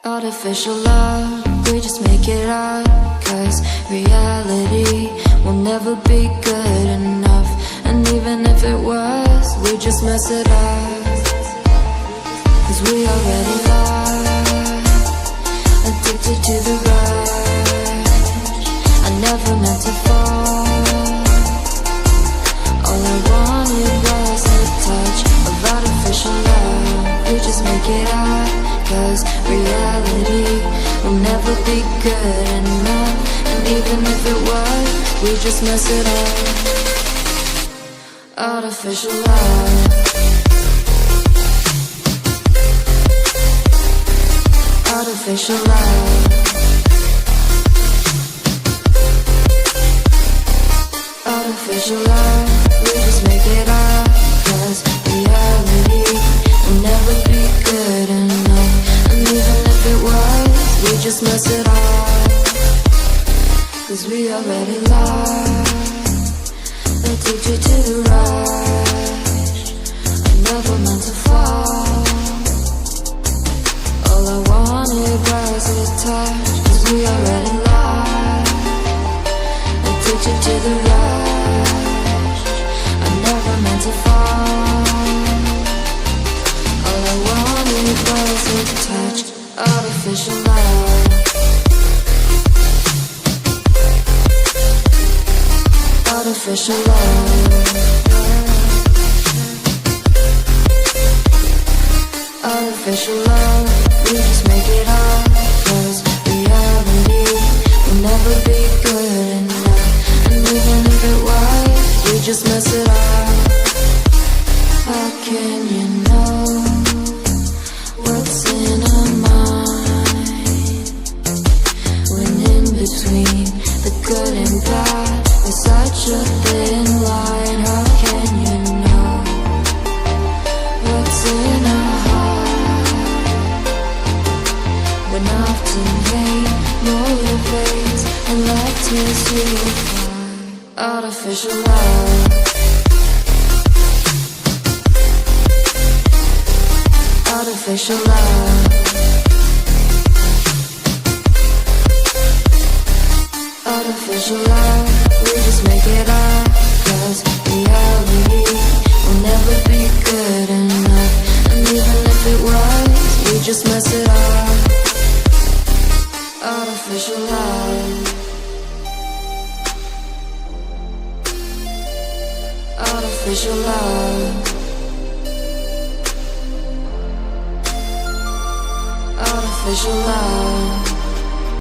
Artificial love, we just make it up, 'cause reality will never be good enough. And even if it was, we just mess it up, 'cause we already lost, addicted to the rush. I never meant to fall. All I wanted was a touch of artificial love. We just make it up, 'cause reality will never be good enough. And even if it was, we just mess it up. Artificial love. Artificial love. Artificial love. We just make it up, 'cause reality will never be good enough. And even if it was, we just mess it up, 'cause we already lost, addicted to the rush. I never meant to fall. All I wanted was a touch, 'cause we already lost, addicted to the rush. I never meant to fall. All I wanted was a touch, artificial love. Artificial love. Artificial love. We just make it up, 'cause reality will never be good enough. And even if it was, we just mess it up. How can you know what's in our mind, when in between the good and bad there's such a thin line? How can you know what's in our heart, when often hate motivates and love tears you apart? Artificial love. Artificial love. Artificial love. We just make it up, 'cause reality will never be good enough. And even if it was, we just mess it up. Artificial love. Artificial love. Artificial love.